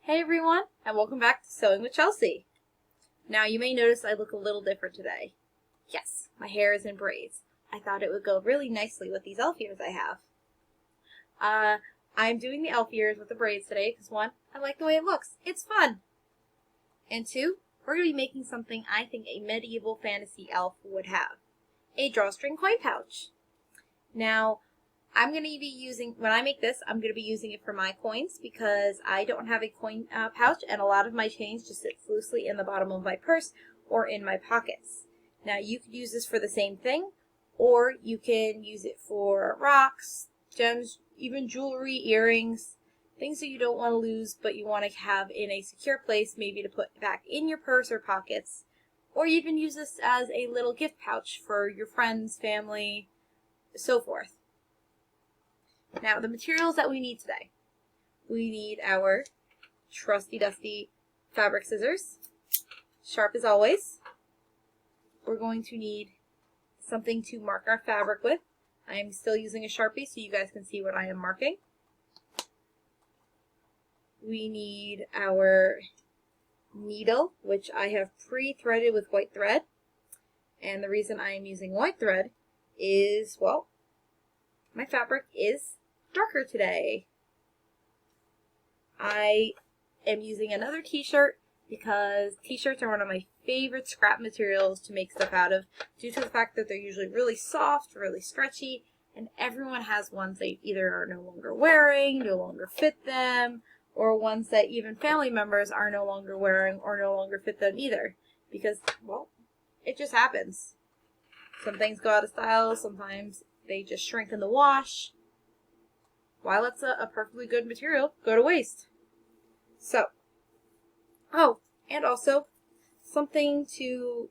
Hey everyone, and welcome back to Sewing with Chelsea. Now you may notice I look a little different today. Yes, my hair is in braids. I thought it would go really nicely with these elf ears I have. I'm doing the elf ears with the braids today because one, I like the way it looks. It's fun. And two, we're going to be making something I think a medieval fantasy elf would have. A drawstring coin pouch. Now, I'm going to be using, when I make this, I'm going to be using it for my coins because I don't have a coin pouch and a lot of my change just sits loosely in the bottom of my purse or in my pockets. Now you could use this for the same thing, or you can use it for rocks, gems, even jewelry, earrings, things that you don't want to lose but you want to have in a secure place, maybe to put back in your purse or pockets, or even use this as a little gift pouch for your friends, family, so forth. Now, the materials that we need today. We need our trusty dusty fabric scissors, sharp as always. We're going to need something to mark our fabric with. I am still using a Sharpie so you guys can see what I am marking. We need our needle, which I have pre-threaded with white thread. And the reason I am using white thread is, well, my fabric is darker today. I am using another t-shirt because t-shirts are one of my favorite scrap materials to make stuff out of due to the fact that they're usually really soft, really stretchy, and everyone has ones they either are no longer wearing, no longer fit them, or ones that even family members are no longer wearing or no longer fit them either because, well, it just happens. Some things go out of style, sometimes they just shrink in the wash. While it's a perfectly good material, go to waste. So, oh, and also something to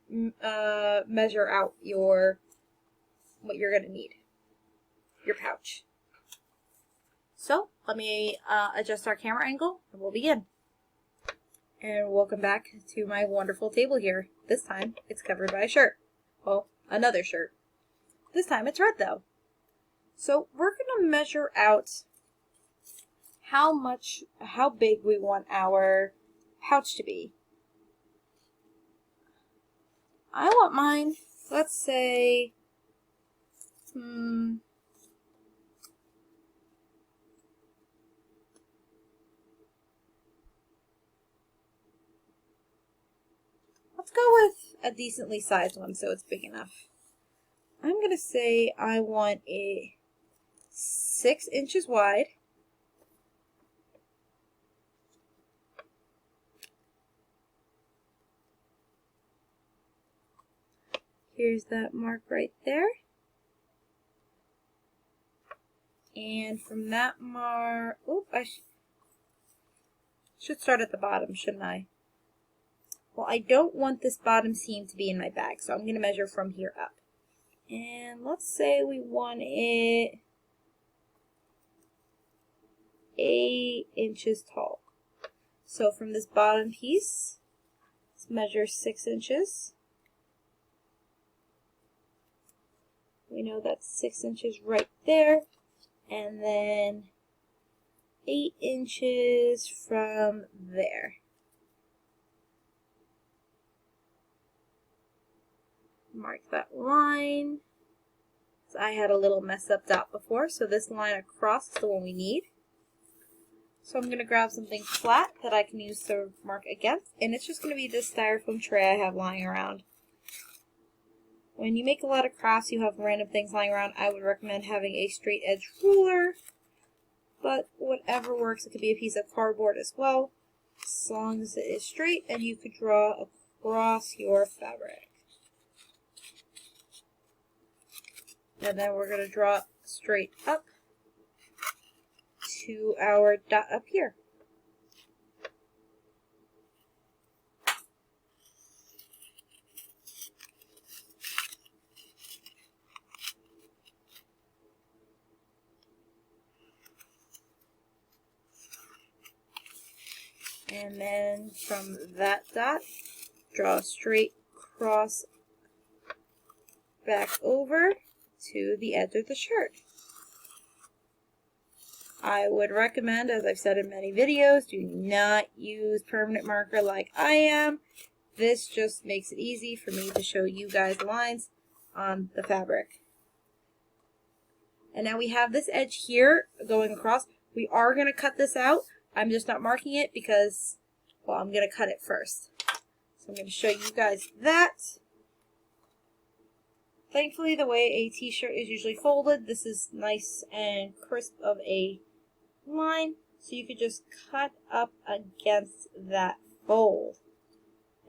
measure out what you're going to need, your pouch. So, let me adjust our camera angle and we'll begin. And welcome back to my wonderful table here. This time, it's covered by a shirt. Well, another shirt. This time it's red though. So we're going to measure out how big we want our pouch to be. I want mine, let's say, let's go with a decently sized one so it's big enough. I'm going to say I want a 6 inches wide. Here's that mark right there. And from that mark, I should start at the bottom, shouldn't I? Well, I don't want this bottom seam to be in my bag, so I'm going to measure from here up. And let's say we want it 8 inches tall. So from this bottom piece, let's measure 6 inches. We know that's 6 inches right there. And then 8 inches from there. Mark that line. So I had a little mess up dot before, so this line across is the one we need. So I'm going to grab something flat that I can use to mark against, and it's just going to be this styrofoam tray I have lying around. When you make a lot of crafts, you have random things lying around, I would recommend having a straight edge ruler, but whatever works. It could be a piece of cardboard as well, as long as it is straight and you could draw across your fabric. And then we're going to draw straight up to our dot up here. And then from that dot, draw a straight cross back over to the edge of the shirt. I would recommend, as I've said in many videos, do not use permanent marker like I am. This just makes it easy for me to show you guys the lines on the fabric. And now we have this edge here going across. We are going to cut this out. I'm just not marking it because, well, I'm going to cut it first. So I'm going to show you guys that. Thankfully, the way a t-shirt is usually folded, this is nice and crisp of a line. So you could just cut up against that fold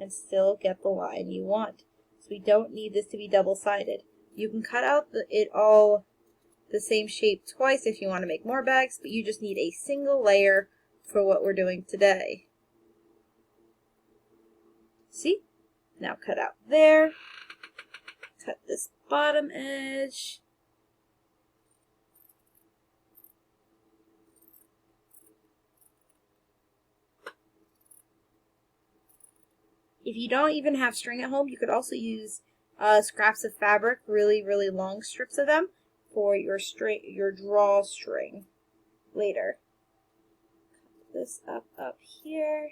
and still get the line you want. So we don't need this to be double-sided. You can cut out it all the same shape twice if you want to make more bags, but you just need a single layer for what we're doing today. See? Now cut out there. Cut this bottom edge. If you don't even have string at home, you could also use scraps of fabric, really long strips of them, for your drawstring later. Cut this up here.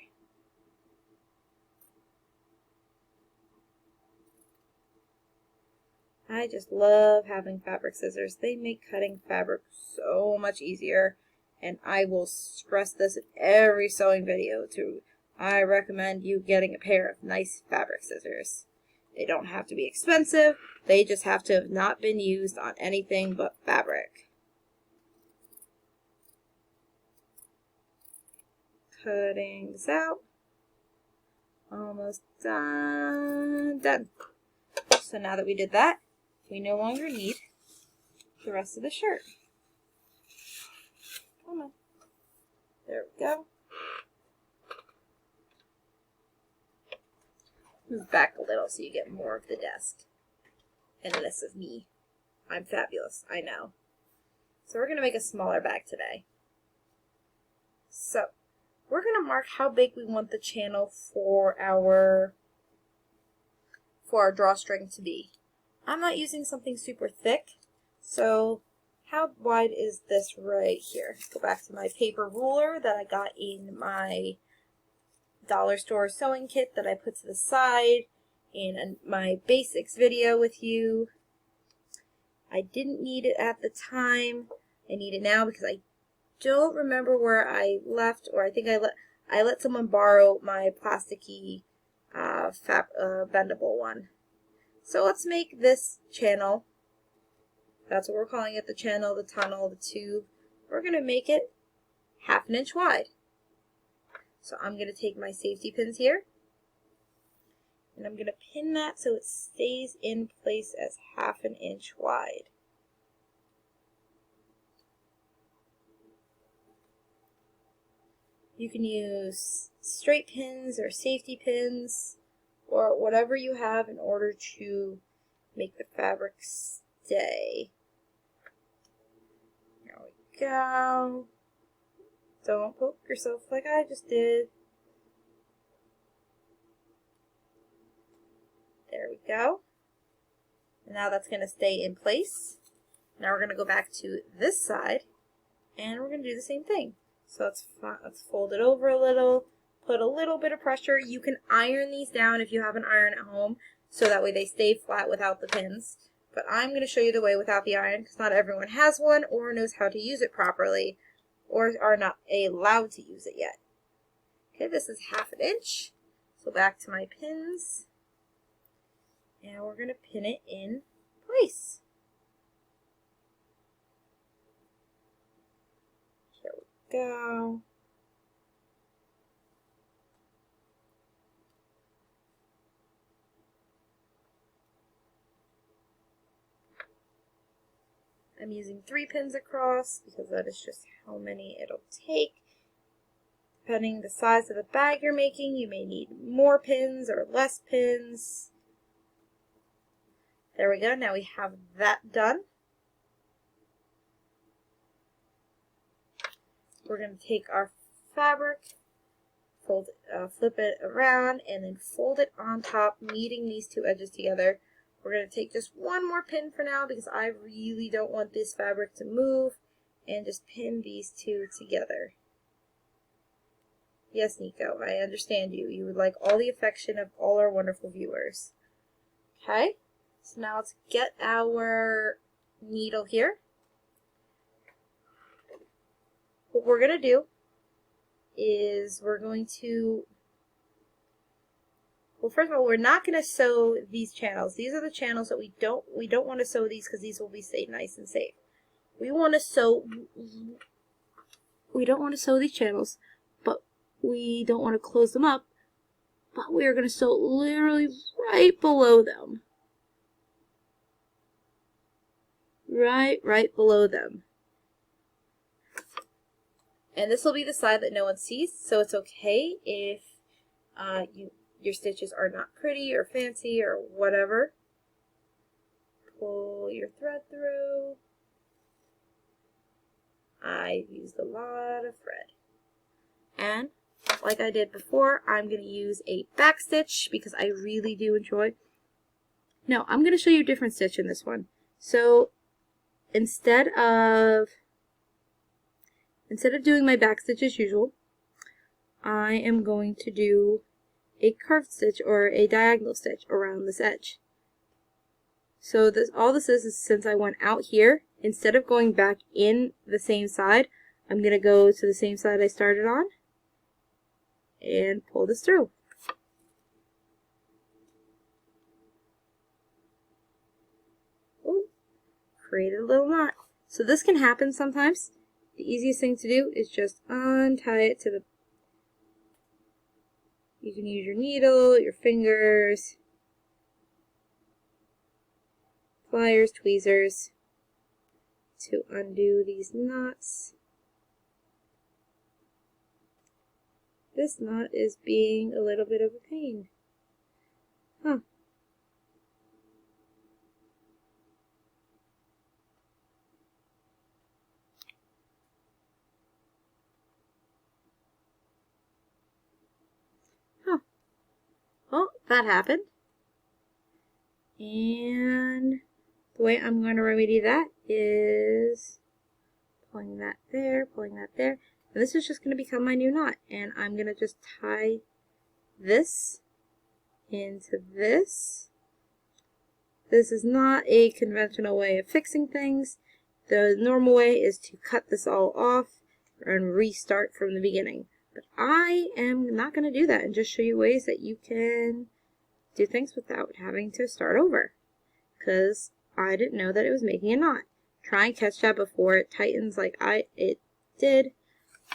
I just love having fabric scissors. They make cutting fabric so much easier, and I will stress this in every sewing video too. I recommend you getting a pair of nice fabric scissors. They don't have to be expensive. They just have to have not been used on anything but fabric. Cutting this out. Almost done. Done. So now that we did that, we no longer need the rest of the shirt. Come on. There we go. Move back a little so you get more of the desk. And this is me. I'm fabulous, I know. So we're going to make a smaller bag today. So we're going to mark how big we want the channel for our drawstring to be. I'm not using something super thick, so how wide is this right here? Go back to my paper ruler that I got in my dollar store sewing kit that I put to the side in my basics video with you. I didn't need it at the time. I need it now because I don't remember where I left, or I think I let someone borrow my plasticky bendable one. So let's make this channel, that's what we're calling it, the channel, the tunnel, the tube. We're going to make it 1/2 inch wide. So I'm going to take my safety pins here, and I'm going to pin that so it stays in place as 1/2 inch wide. You can use straight pins or safety pins or whatever you have in order to make the fabric stay. There we go. Don't poke yourself like I just did. There we go. And now that's going to stay in place. Now we're going to go back to this side and we're going to do the same thing. So let's fold it over a little, put a little bit of pressure. You can iron these down if you have an iron at home, so that way they stay flat without the pins. But I'm going to show you the way without the iron because not everyone has one or knows how to use it properly, or are not allowed to use it yet. Okay, this is 1/2 inch. So back to my pins. And we're going to pin it in place. Here we go. I'm using 3 pins across because that is just how many it'll take. Depending the size of the bag you're making, you may need more pins or less pins. There we go. Now we have that done. We're going to take our fabric, flip it around, and then fold it on top, meeting these two edges together. We're going to take just one more pin for now because I really don't want this fabric to move. and just pin these two together. Yes, Nico, I understand you. You would like all the affection of all our wonderful viewers. Okay, so now let's get our needle here. What we're going to do is we're going to, well, first of all, we're not going to sew these channels. These are the channels that we don't want to sew these because these will be stay nice and safe. We don't want to sew these channels, but we don't want to close them up, but we are going to sew literally right below them. Right below them. And this will be the side that no one sees, so it's okay if your stitches are not pretty or fancy or whatever. Pull your thread through. I've used a lot of thread. And like I did before, I'm going to use a back stitch because I really do enjoy. No, I'm going to show you a different stitch in this one. So instead of doing my back stitch as usual, I am going to do a curved stitch or a diagonal stitch around this edge. So all this is since I went out here, instead of going back in the same side, I'm going to go to the same side I started on and pull this through. Ooh, created a little knot. So this can happen sometimes. The easiest thing to do is just untie it to the, you can use your needle, your fingers, pliers, tweezers to undo these knots. This knot is being a little bit of a pain. Huh. Well, that happened. And the way I'm going to remedy that is pulling that there, and this is just going to become my new knot. And I'm going to just tie this into this. This is not a conventional way of fixing things. The normal way is to cut this all off and restart from the beginning. But I am not going to do that and just show you ways that you can do things without having to start over. Because I didn't know that it was making a knot. Try and catch that before it tightens like it did.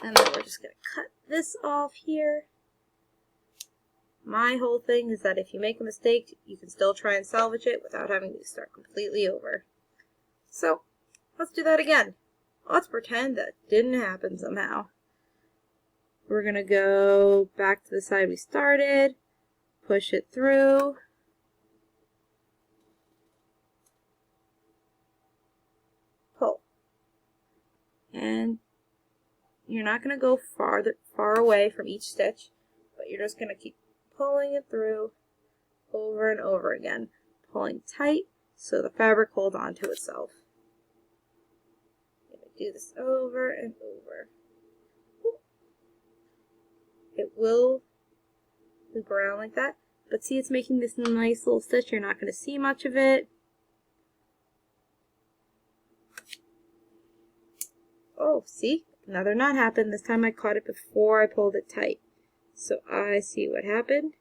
And then we're just going to cut this off here. My whole thing is that if you make a mistake, you can still try and salvage it without having to start completely over. So, let's do that again. Let's pretend that didn't happen somehow. We're going to go back to the side we started, push it through, pull. And you're not going to go far away from each stitch, but you're just going to keep pulling it through over and over again, pulling tight so the fabric holds onto itself. I'm going to do this over and over. It will loop around like that, but see, it's making this nice little stitch. You're not going to see much of it. Oh, see? Another knot happened. This time I caught it before I pulled it tight. So I see what happened.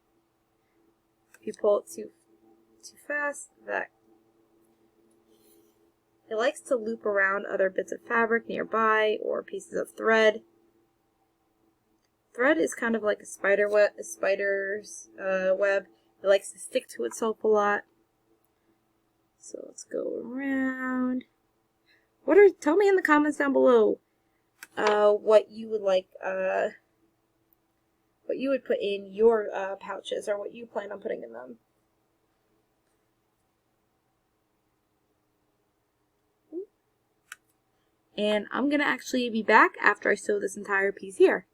If you pull it too fast, it likes to loop around other bits of fabric nearby or pieces of thread. Thread is kind of like a spider's web. It likes to stick to itself a lot. So let's go around. Tell me in the comments down below what you would like, what you would put in your pouches, or what you plan on putting in them. And I'm gonna actually be back after I sew this entire piece here.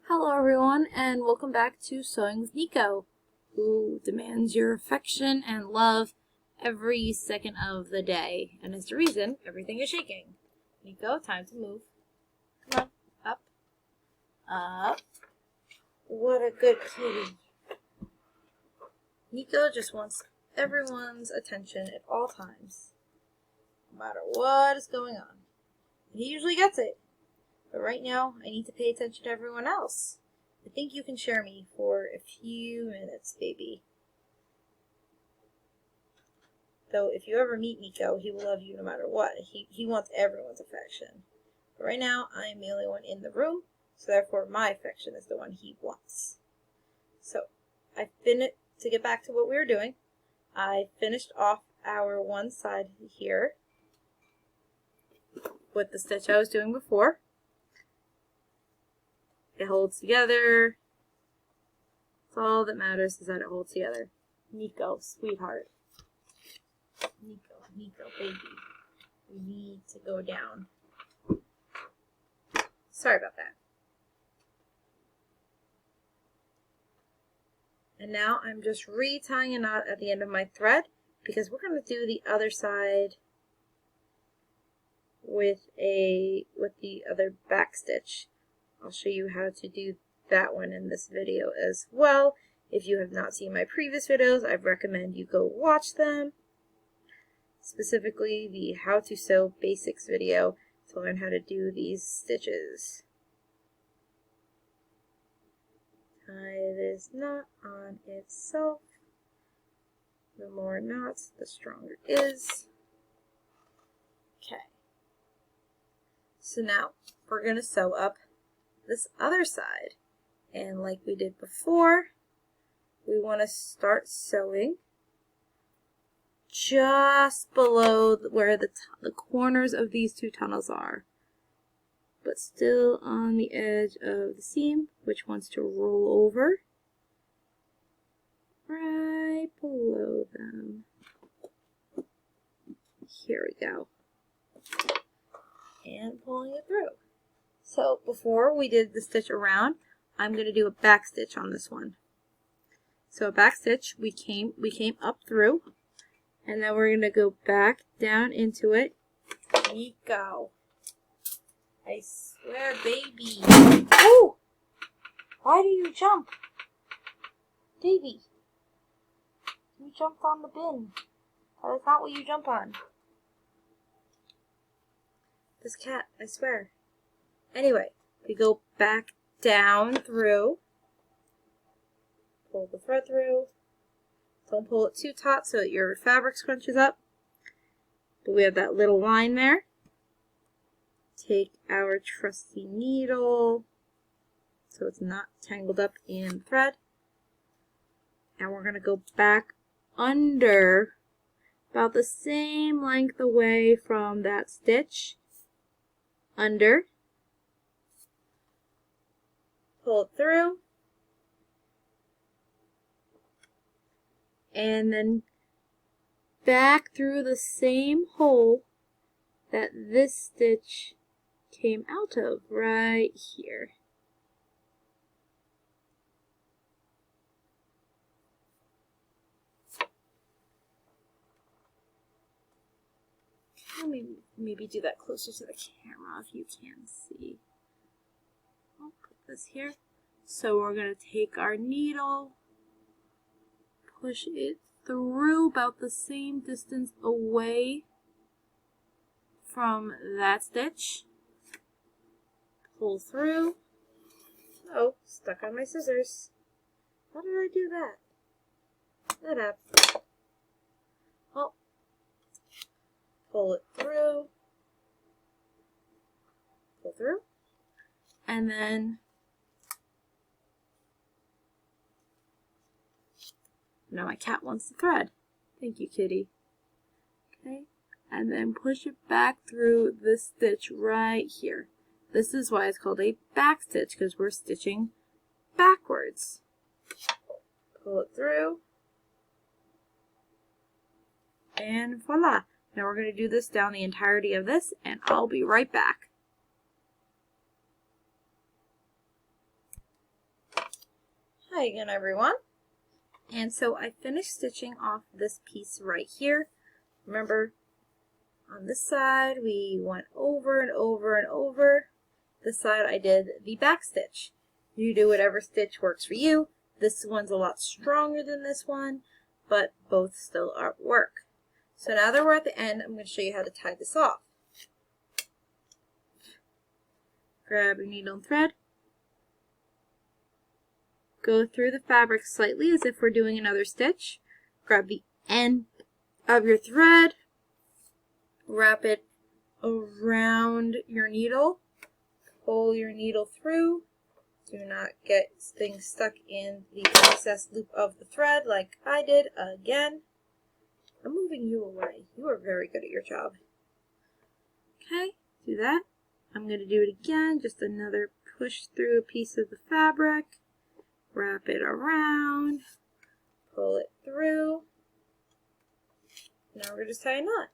Hello everyone, and welcome back to Sewing with Nico, who demands your affection and love every second of the day. And it's the reason everything is shaking. Nico, time to move. Come on, up, up. What a good kitty. Nico just wants everyone's attention at all times, no matter what is going on. And he usually gets it. But right now, I need to pay attention to everyone else. I think you can share me for a few minutes, baby. Though, if you ever meet Nico, he will love you no matter what. He wants everyone's affection. But right now, I am the only one in the room, so therefore my affection is the one he wants. So, to get back to what we were doing, I finished off our one side here with the stitch I was doing before. It holds together. That's all that matters, is that it holds together. Nico, sweetheart. Nico, baby. We need to go down. Sorry about that. And now I'm just retying a knot at the end of my thread because we're going to do the other side with the other back stitch. I'll show you how to do that one in this video as well. If you have not seen my previous videos, I recommend you go watch them. Specifically the How to Sew Basics video to learn how to do these stitches. Tie this knot on itself. The more knots, the stronger it is. Okay. So now we're going to sew up this other side. And like we did before, we want to start sewing just below where the corners of these two tunnels are, but still on the edge of the seam, which wants to roll over right below them. Here we go. And pulling it through. So before we did the stitch around, I'm going to do a back stitch on this one. So a back stitch, we came up through, and then we're going to go back down into it. Nico. I swear, baby. Oh! Why do you jump? Davy. You jumped on the bin. That is not what you jump on. This cat, I swear. Anyway, we go back down through. Pull the thread through. Don't pull it too taut so that your fabric scrunches up. But we have that little line there. Take our trusty needle so it's not tangled up in thread. And we're going to go back under about the same length away from that stitch. Under. Pull it through. And then back through the same hole that this stitch came out of, right here. Maybe do that closer to the camera if you can see. I'll put this here. So we're going to take our needle, push it through about the same distance away from that stitch. Pull through. Oh, stuck on my scissors. How did I do that? That happened. Oh. Pull it through. Pull through. And then now my cat wants the thread. Thank you, kitty. Okay. And then push it back through this stitch right here. This is why it's called a back stitch, because we're stitching backwards. Pull it through. And voila. Now we're going to do this down the entirety of this, and I'll be right back. Hi again, everyone. And so I finished stitching off this piece right here. Remember, on this side we went over and over and over. This side I did the back stitch. You do whatever stitch works for you. This one's a lot stronger than this one, but both still work. So now that we're at the end, I'm going to show you how to tie this off. Grab your needle and thread. Go through the fabric slightly as if we're doing another stitch. Grab the end of your thread, wrap it around your needle, pull your needle through. Do not get things stuck in the excess loop of the thread like I did again. I'm moving you away. You are very good at your job. Okay, do that. I'm going to do it again, just another push through a piece of the fabric. Wrap it around, pull it through. Now we're going to just tie a knot.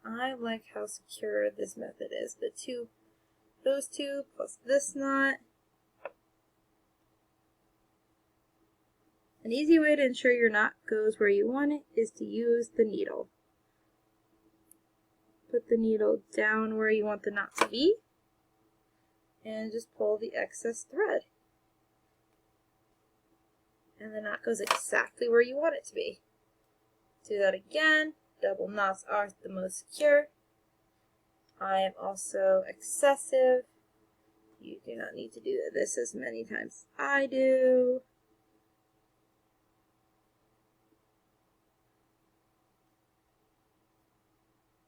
I like how secure this method is. Those two plus this knot. An easy way to ensure your knot goes where you want it is to use the needle. Put the needle down where you want the knot to be, and just pull the excess thread. And the knot goes exactly where you want it to be. Do that again. Double knots are the most secure. I am also excessive. You do not need to do this as many times as I do.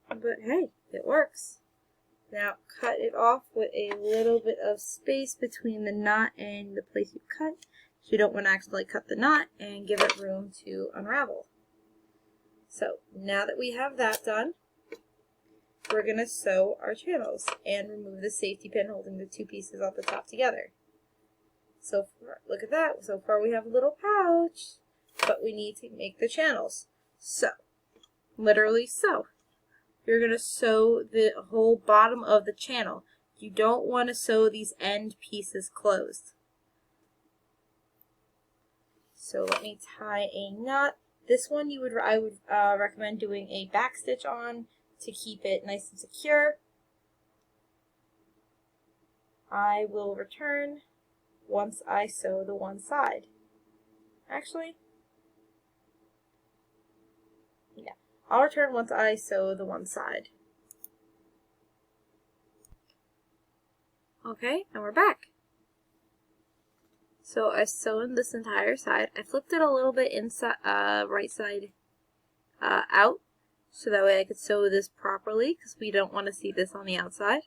But hey, it works. Now cut it off with a little bit of space between the knot and the place you cut. So you don't want to accidentally cut the knot, and give it room to unravel. So now that we have that done, we're going to sew our channels and remove the safety pin holding the two pieces off the top together. So far, look at that. So far we have a little pouch, but we need to make the channels. So, literally sew. You're going to sew the whole bottom of the channel. You don't want to sew these end pieces closed. So let me tie a knot. This one I would recommend doing a back stitch on to keep it nice and secure. I will return once I sew the one side. Actually, yeah, I'll return once I sew the one side. Okay, and we're back. So I've sewn this entire side. I flipped it a little bit inside, right side out, so that way I could sew this properly, because we don't want to see this on the outside.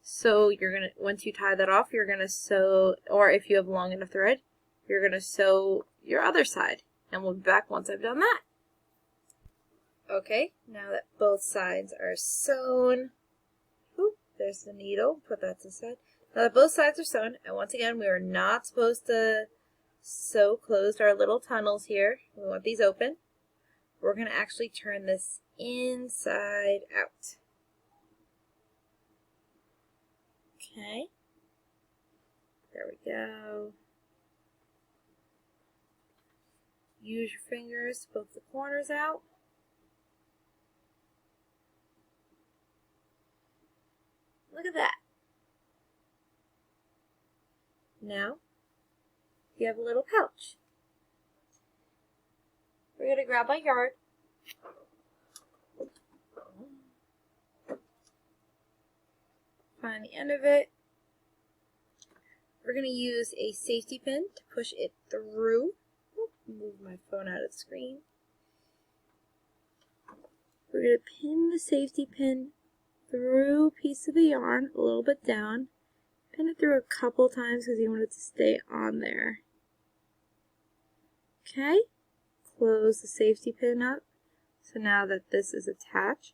So you're gonna, once you tie that off, you're gonna sew, or if you have long enough thread, you're gonna sew your other side, and we'll be back once I've done that. Okay, now that both sides are sewn, oop, there's the needle, put that to the side. Now that both sides are sewn, and once again, we are not supposed to sew closed our little tunnels here. We want these open. We're going to actually turn this inside out. Okay. There we go. Use your fingers to poke the corners out. Look at that. Now, you have a little pouch. We're going to grab my yard. Find the end of it. We're going to use a safety pin to push it through. Move my phone out of the screen. We're going to pin the safety pin through a piece of the yarn, a little bit down. Pin it through a couple times because you want it to stay on there. Okay, close the safety pin up. So now that this is attached,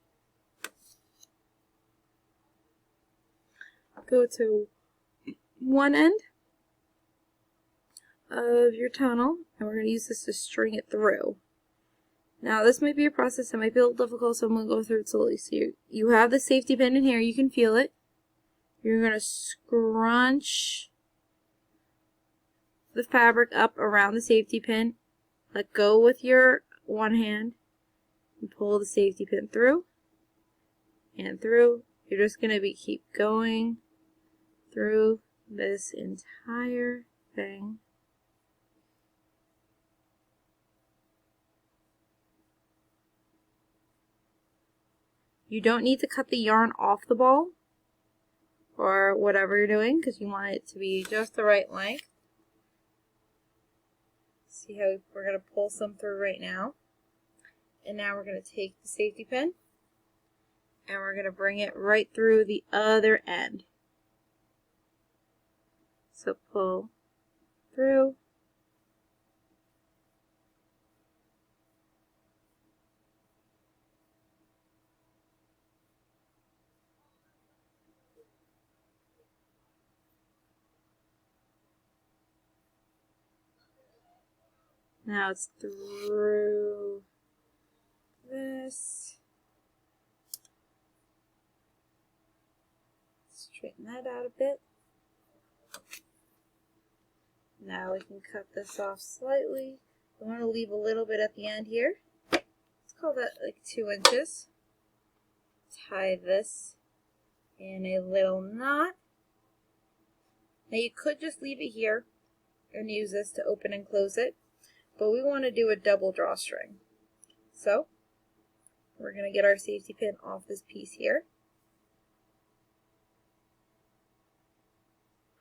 go to one end of your tunnel, and we're going to use this to string it through. Now this might be a process that might be a little difficult, so I'm going to go through it slowly. So you have the safety pin in here, you can feel it. You're going to scrunch the fabric up around the safety pin. Let go with your one hand and pull the safety pin through and through. You're just going to keep going through this entire thing. You don't need to cut the yarn off the ball or whatever you're doing because you want it to be just the right length. See how we're going to pull some through right now. And now we're going to take the safety pin and we're going to bring it right through the other end. So pull through. Now it's through this. Straighten that out a bit. Now we can cut this off slightly. I want to leave a little bit at the end here. Let's call that like 2 inches. Tie this in a little knot. Now you could just leave it here and use this to open and close it, but we want to do a double drawstring. So we're going to get our safety pin off this piece here.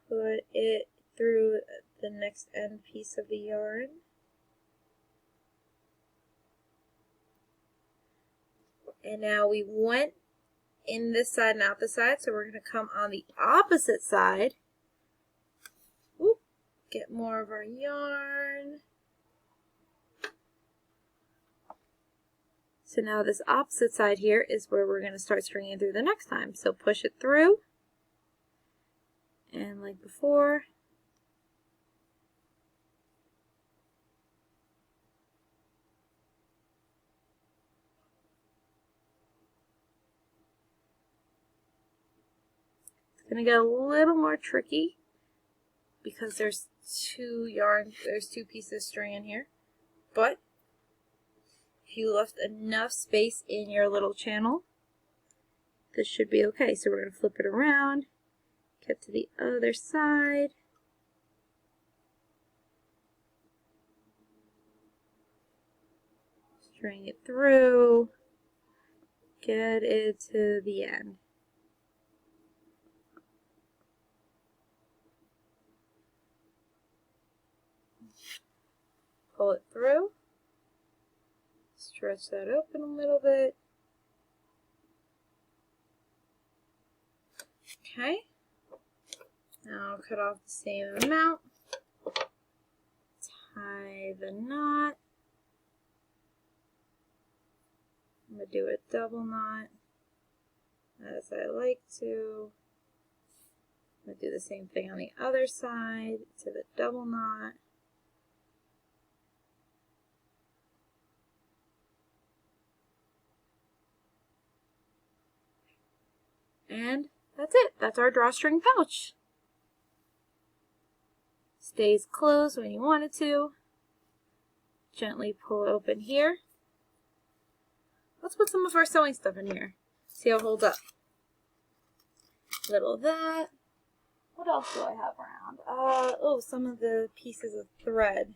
Put it through the next end piece of the yarn. And now we went in this side and out the side, so we're going to come on the opposite side. Whoop, get more of our yarn. So now this opposite side here is where we're going to start stringing through the next time. So push it through. And like before, it's going to get a little more tricky because there's two pieces of string in here. But if you left enough space in your little channel, this should be okay. So we're going to flip it around, get to the other side. String it through, get it to the end. Pull it through, stretch that open a little bit. Okay, now cut off the same amount, tie the knot. I'm going to do a double knot as I like to. I'm going to do the same thing on the other side to the double knot. And that's it. That's our drawstring pouch. Stays closed when you want it to. Gently pull it open here. Let's put some of our sewing stuff in here. See how it holds up. Little of that. What else do I have around? Oh, some of the pieces of thread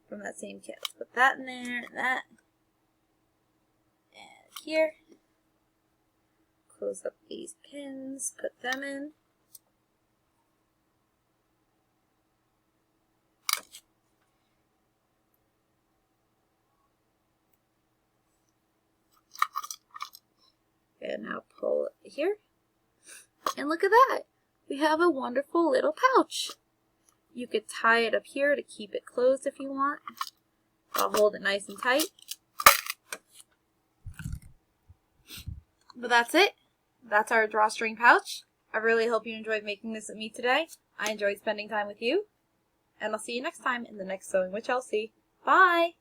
from that same kit. Put that in there, and that. And here. Close up these pins, put them in. And now pull it here. And look at that. We have a wonderful little pouch. You could tie it up here to keep it closed if you want. I'll hold it nice and tight. But that's it. That's our drawstring pouch. I really hope you enjoyed making this with me today. I enjoyed spending time with you. And I'll see you next time in the next Sewing with Chelsea. Bye!